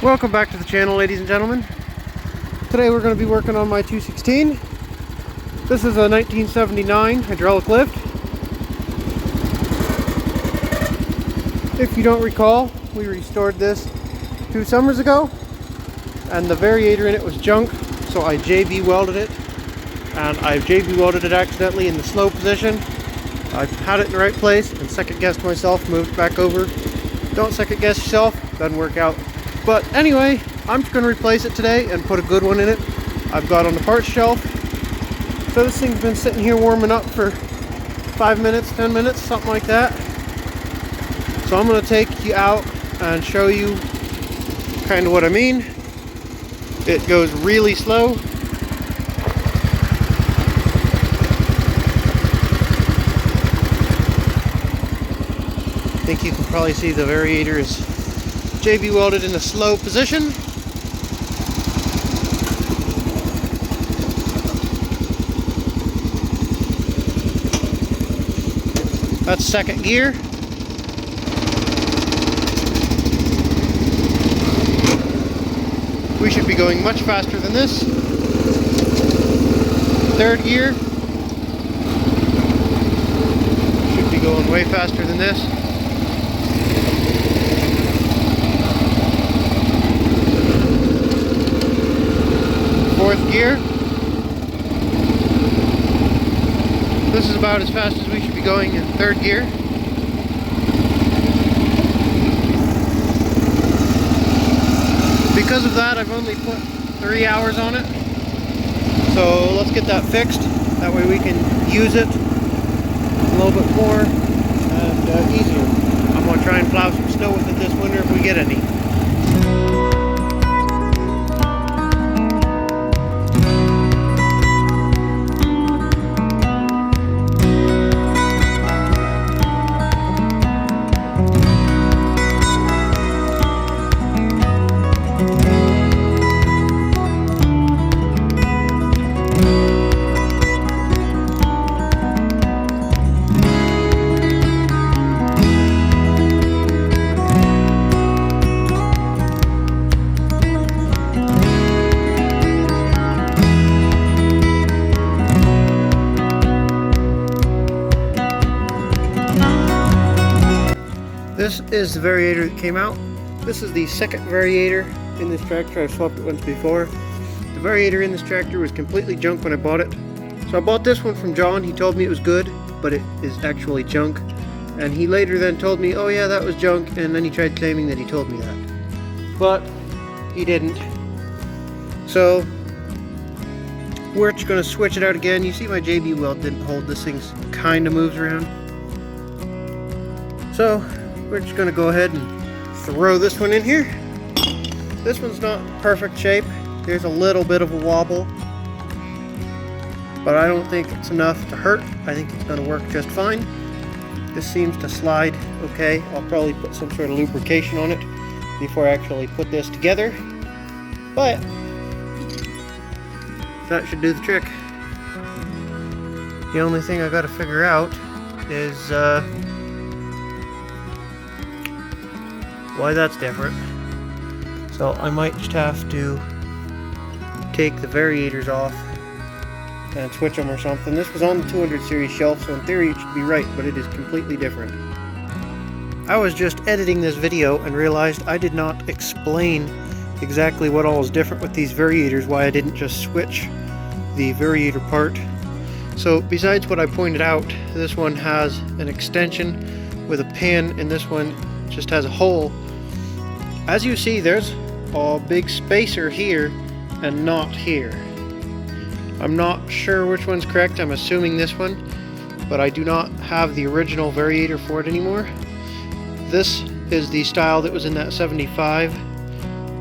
Welcome back to the channel, ladies and gentlemen. Today we're going to be working on my 216. This is a 1979 hydraulic lift. If you don't recall, we restored this 2 summers ago, and the variator in it was junk, so I JB welded it, and I've JB welded it accidentally in the slow position. I've had it in the right place and second guessed myself, moved back over. Don't second guess yourself, doesn't work out. But anyway, I'm just going to replace it today and put a good one in it. I've got on the parts shelf. So this thing's been sitting here warming up for 5 minutes, 10 minutes, something like that. So I'm going to take you out and show you kind of what I mean. It goes really slow. I think you can probably see the variator is JB welded in a slow position. That's second gear. We should be going much faster than this. Third gear. Should be going way faster than this. Fourth gear. This is about as fast as we should be going in third gear. Because of that, I've only put 3 hours on it. So let's get that fixed. That way we can use it a little bit more and easier. I'm going to try and plow some snow with it this winter if we get any. This is the variator that came out. This is the second variator in this tractor. I've swapped it once before. The variator in this tractor was completely junk when I bought it. So I bought this one from John. He told me it was good, but it is actually junk. And he later then told me, oh yeah, that was junk, and then he tried claiming that he told me that. But he didn't. So we're just going to switch it out again. You see my JB weld didn't hold. This thing kind of moves around. So we're just going to go ahead and throw this one in here. This one's not perfect shape. There's a little bit of a wobble, but I don't think it's enough to hurt. I think it's going to work just fine. This seems to slide okay. I'll probably put some sort of lubrication on it before I actually put this together, but that should do the trick. The only thing I got to figure out is why that's different. So I might just have to take the variators off and switch them or something. This was on the 200 series shelf, so in theory it should be right, but it is completely different. I was just editing this video and realized I did not explain exactly what all is different with these variators, why I didn't just switch the variator part. So besides what I pointed out, this one has an extension with a pin, and this one just has a hole. As you see, there's a big spacer here and not here. I'm not sure which one's correct. I'm assuming this one, but I do not have the original variator for it anymore. This is the style that was in that 75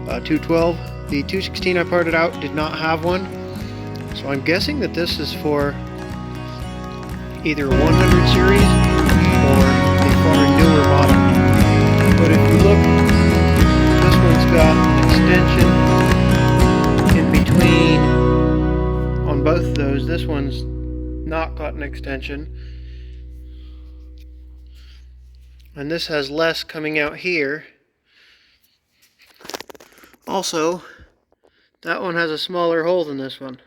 212. The 216 I parted out did not have one, so I'm guessing that this is for either a 100 series or a far newer model. But if you look, this one's got an extension in between on both of those. This one's not got an extension. And this has less coming out here. Also, that one has a smaller hole than this one.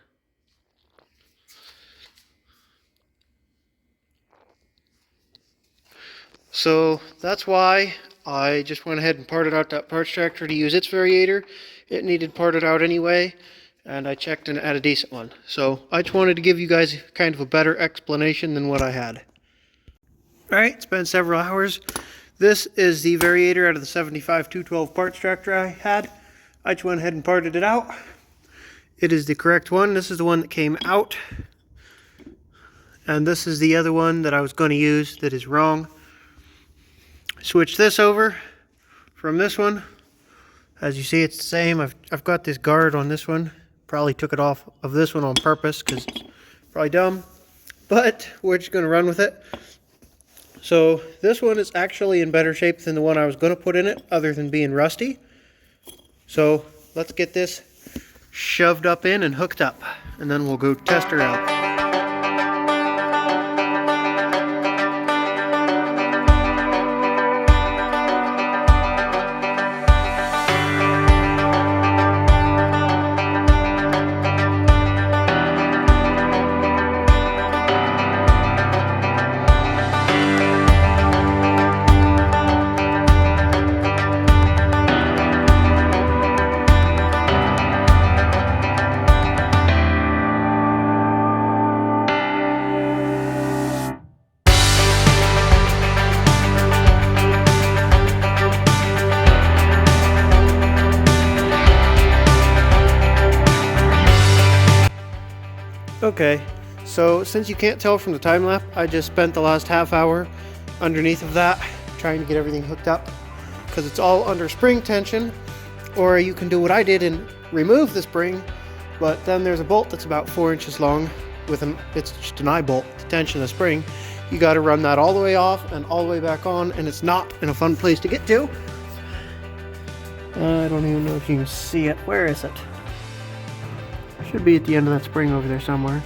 So that's why I just went ahead and parted out that parts tractor to use its variator. It needed parted out anyway, and I checked and had a decent one. So I just wanted to give you guys kind of a better explanation than what I had. Alright, it's been several hours. This is the variator out of the 75 212 parts tractor I had. I just went ahead and parted it out. It is the correct one. This is the one that came out. And this is the other one that I was going to use that is wrong. Switch this over from this one. As you see, it's the same. I've got this guard on this one. Probably took it off of this one on purpose because it's probably dumb. But we're just going to run with it. So this one is actually in better shape than the one I was going to put in it, other than being rusty. So let's get this shoved up in and hooked up, and then we'll go test her out. Okay, so since you can't tell from the time lapse, I just spent the last half hour underneath of that trying to get everything hooked up because it's all under spring tension. Or you can do what I did and remove the spring, but then there's a bolt that's about 4 inches long with it's just an eye bolt to tension the spring. You got to run that all the way off and all the way back on, and it's not in a fun place to get to. I don't even know if you can see it. Where is it? Should be at the end of that spring over there somewhere.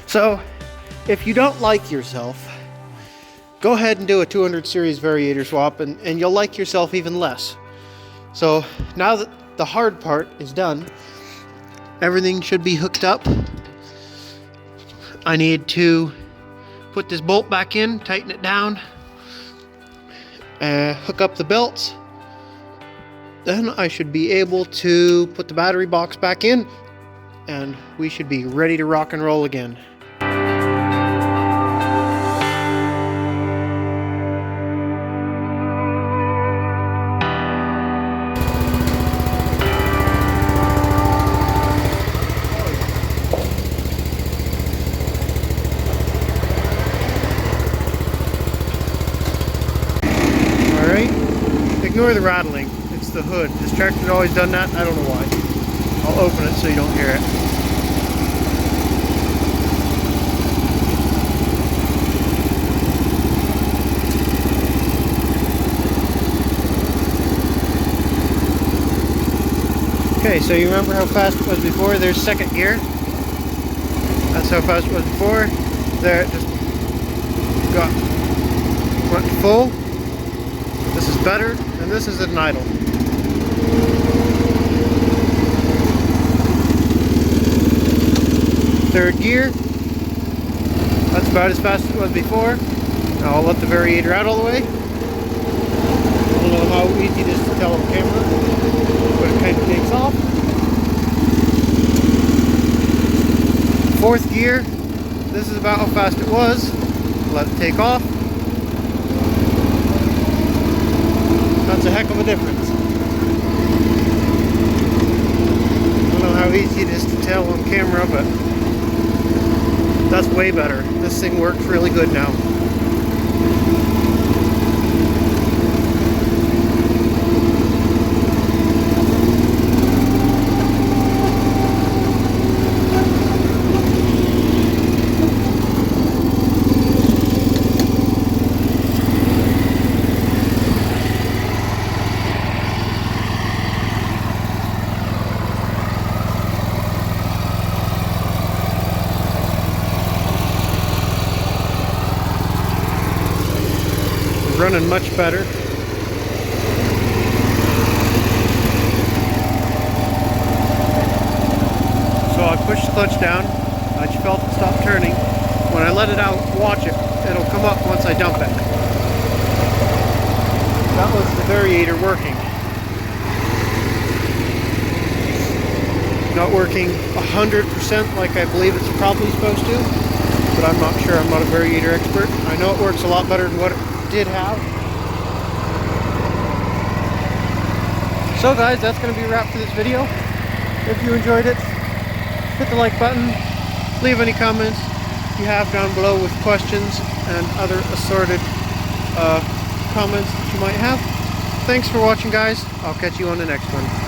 So, if you don't like yourself, go ahead and do a 200 series variator swap and you'll like yourself even less. So, now that the hard part is done, everything should be hooked up. I need to put this bolt back in, tighten it down, hook up the belts. Then I should be able to put the battery box back in, and we should be ready to rock and roll again. Alright, ignore the rattling. The hood. This tractor's always done that. I don't know why. I'll open it so you don't hear it. Okay, so you remember how fast it was before? There's second gear. That's how fast it was before. There, it just went full. This is better, and this is an idle. Third gear, that's about as fast as it was before. Now I'll let the variator out all the way. I don't know how easy it is to tell on camera, but it kind of takes off. Fourth gear, this is about how fast it was. Let it take off. That's a heck of a difference. I don't know how easy it is to tell on camera, but that's way better. This thing works really good now. Running much better. down. I just felt it stop turning. When I let it out, watch it. It'll come up once I dump it. That was the variator working. Not working 100% like I believe it's probably supposed to, but I'm not sure. I'm not a variator expert. I know it works a lot better than what it did have. So guys, that's going to be a wrap for this video. If you enjoyed it, hit the like button, leave any comments you have down below with questions and other assorted comments that you might have. Thanks for watching, guys. I'll catch you on the next one.